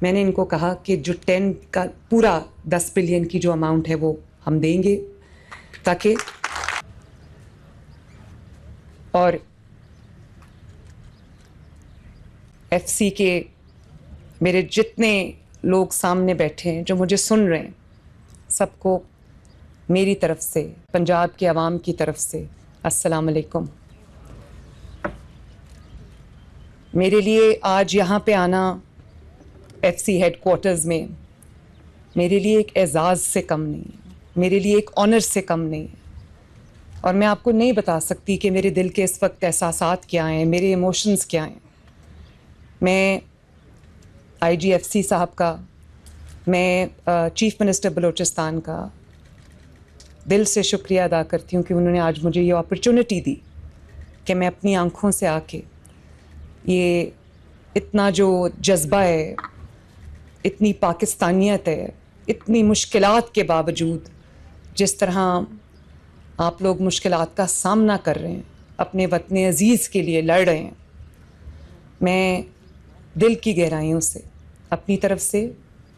میں نے ان کو کہا کہ جو 10 کا پورا 10 بلین کی جو اماؤنٹ ہے وہ ہم دیں گے، تاکہ اور ایف سی کے میرے جتنے لوگ سامنے بیٹھے ہیں جو مجھے سن رہے ہیں، سب کو میری طرف سے، پنجاب کے عوام کی طرف سے السلام علیکم۔ میرے لیے آج یہاں پہ آنا ایف سی ہیڈ کوارٹرز میں میرے لیے ایک اعزاز سے کم نہیں ہے، میرے لیے ایک آنر سے کم نہیں ہے، اور میں آپ کو نہیں بتا سکتی کہ میرے دل کے اس وقت احساسات کیا ہیں، میرے ایموشنز کیا ہیں۔ میں آئی جی ایف سی صاحب کا، میں چیف منسٹر بلوچستان کا دل سے شکریہ ادا کرتی ہوں کہ انہوں نے آج مجھے یہ اپرچونٹی دی کہ میں اپنی آنکھوں سے آ کے یہ اتنا جو جذبہ ہے، اتنی پاکستانیت ہے، اتنی مشکلات کے باوجود جس طرح آپ لوگ مشکلات کا سامنا کر رہے ہیں، اپنے وطن عزیز کے لیے لڑ رہے ہیں، میں دل کی گہرائیوں سے اپنی طرف سے،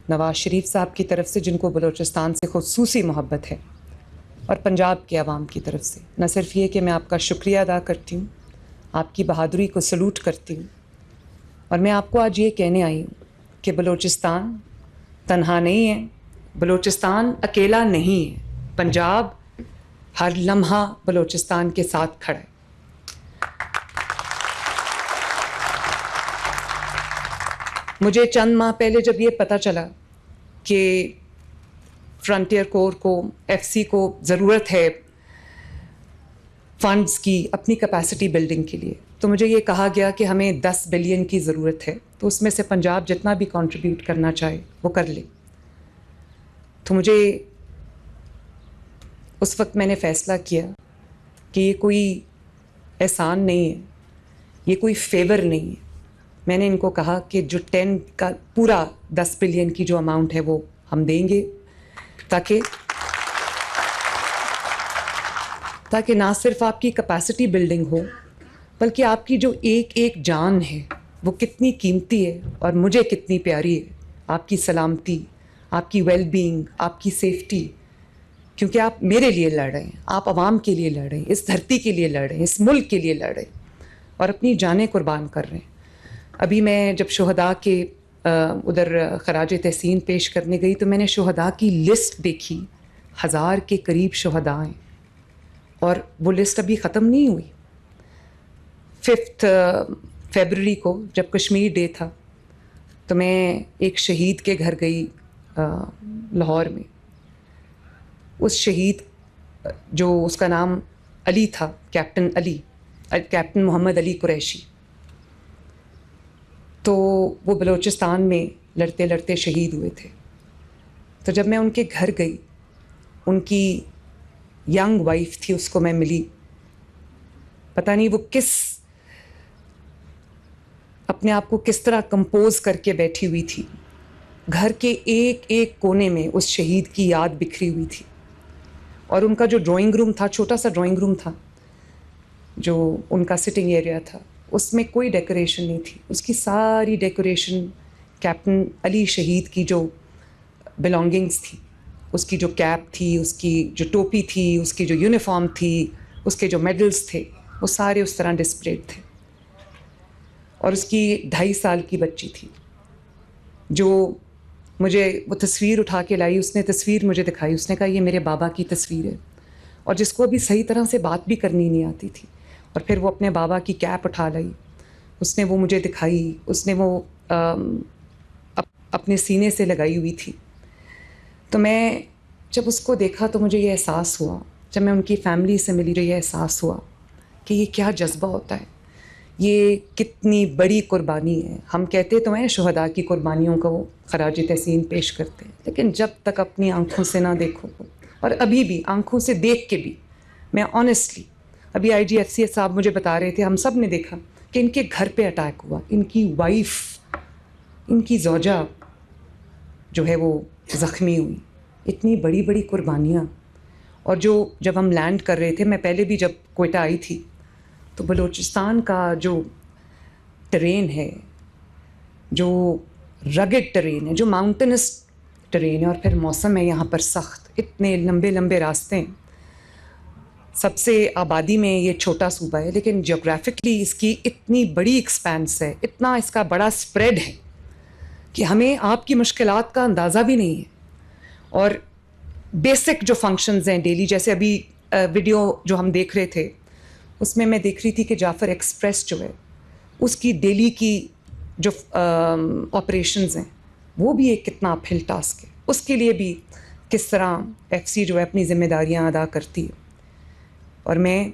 نواز شریف صاحب کی طرف سے جن کو بلوچستان سے خصوصی محبت ہے، اور پنجاب کے عوام کی طرف سے نہ صرف یہ کہ میں آپ کا شکریہ ادا کرتی ہوں، آپ کی بہادری کو سلوٹ کرتی ہوں، اور میں آپ کو آج یہ کہنے آئی ہوں کہ بلوچستان تنہا نہیں ہے، بلوچستان اکیلا نہیں ہے، پنجاب ہر لمحہ بلوچستان کے ساتھ کھڑا ہے۔ مجھے چند ماہ پہلے جب یہ پتہ چلا کہ فرنٹیئر کور کو، ایف سی کو ضرورت ہے فنڈز کی اپنی کیپیسٹی بلڈنگ کے لیے، تو مجھے یہ کہا گیا کہ ہمیں 10 بلین کی ضرورت ہے، تو اس میں سے پنجاب جتنا بھی کنٹریبیوٹ کرنا چاہے وہ کر لے۔ تو مجھے اس وقت میں نے فیصلہ کیا کہ یہ کوئی احسان نہیں ہے، یہ کوئی فیور نہیں ہے۔ میں نے ان کو کہا کہ جو 10 کا پورا 10 بلین کی جو اماؤنٹ ہے وہ ہم دیں گے، تاکہ نہ صرف آپ کی کیپیسٹی بلڈنگ ہو، بلکہ آپ کی جو ایک ایک جان ہے وہ کتنی قیمتی ہے اور مجھے کتنی پیاری ہے، آپ کی سلامتی، آپ کی ویل بینگ، آپ کی سیفٹی، کیونکہ آپ میرے لیے لڑ رہے ہیں، آپ عوام کے لیے لڑ رہے ہیں، اس دھرتی کے لیے لڑ رہے ہیں، اس ملک کے لیے لڑ رہے ہیں، اور اپنی جانیں قربان کر رہے ہیں۔ ابھی میں جب شہداء کے ادھر خراج تحسین پیش کرنے گئی تو میں نے شہداء کی لسٹ دیکھی، 1000 کے قریب شہداء ہیں، اور وہ لسٹ ابھی ختم نہیں ہوئی۔ 5 فیبرری کو جب کشمیر ڈے تھا تو میں ایک شہید کے گھر گئی لاہور میں۔ اس شہید جو اس کا نام علی تھا، کیپٹن محمد علی قریشی، تو وہ بلوچستان میں لڑتے لڑتے شہید ہوئے تھے۔ تو جب میں ان کے گھر گئی، ان کی ینگ وائف تھی، اس کو میں ملی، پتہ نہیں وہ اپنے آپ کو کس طرح کمپوز کر کے بیٹھی ہوئی تھی۔ گھر کے ایک ایک کونے میں اس شہید کی یاد بکھری ہوئی تھی، اور ان کا جو ڈرائنگ روم تھا، چھوٹا سا ڈرائنگ روم تھا جو ان کا سٹنگ ایریا تھا، اس میں کوئی ڈیکوریشن نہیں تھی، اس کی ساری ڈیکوریشن کیپٹن علی شہید کی جو بلانگنگز تھی، اس کی جو کیپ تھی، اس کی جو ٹوپی تھی، اس کی جو یونیفارم تھی، اس کے جو میڈلز تھے، وہ سارے اس طرح ڈسپلیڈ تھے۔ اور اس کی 2.5 سال کی بچی تھی جو مجھے وہ تصویر اٹھا کے لائی، اس نے تصویر مجھے دکھائی، اس نے کہا یہ میرے بابا کی تصویر ہے، اور جس کو ابھی صحیح طرح سے بات بھی کرنی نہیں آتی تھی، اور پھر وہ اپنے بابا کی کیپ اٹھا لائی، اس نے وہ مجھے دکھائی، اس نے وہ اپنے سینے سے لگائی ہوئی تھی۔ تو میں جب اس کو دیکھا تو مجھے یہ احساس ہوا، جب میں ان کی فیملی سے ملی تو یہ احساس ہوا کہ یہ کیا جذبہ ہوتا ہے، یہ کتنی بڑی قربانی ہے۔ ہم کہتے تو ہیں شہداء کی قربانیوں کو خراج تحسین پیش کرتے ہیں، لیکن جب تک اپنی آنکھوں سے نہ دیکھو، اور ابھی بھی آنکھوں سے دیکھ کے بھی میں آنیسٹلی، ابھی آئی جی ایف سی صاحب مجھے بتا رہے تھے، ہم سب نے دیکھا کہ ان کے گھر پہ اٹیک ہوا، ان کی وائف، ان کی زوجہ جو ہے وہ زخمی ہوئی، اتنی بڑی بڑی قربانیاں۔ اور جب ہم لینڈ کر رہے تھے، میں پہلے بھی جب کوئٹہ آئی تھی تو بلوچستان کا جو ٹرین ہے، جو رگڈ ٹرین ہے، جو ماؤنٹینس ٹرین ہے، اور پھر موسم ہے یہاں پر سخت، اتنے لمبے لمبے راستے ہیں. سب سے آبادی میں یہ چھوٹا صوبہ ہے، لیکن جیوگرافکلی اس کی اتنی بڑی ایکسپینس ہے، اتنا اس کا بڑا اسپریڈ ہے کہ ہمیں آپ کی مشکلات کا اندازہ بھی نہیں ہے. اور بیسک جو فنکشنز ہیں ڈیلی، جیسے ابھی ویڈیو جو ہم دیکھ رہے تھے اس میں میں دیکھ رہی تھی کہ جعفر ایکسپریس جو ہے اس کی ڈیلی کی جو آپریشنز ہیں وہ بھی ایک کتنا اپ ہل ٹاسک ہے. اس کے لیے بھی کس طرح ایف سی جو ہے اپنی ذمہ داریاں ادا کرتی ہے. اور میں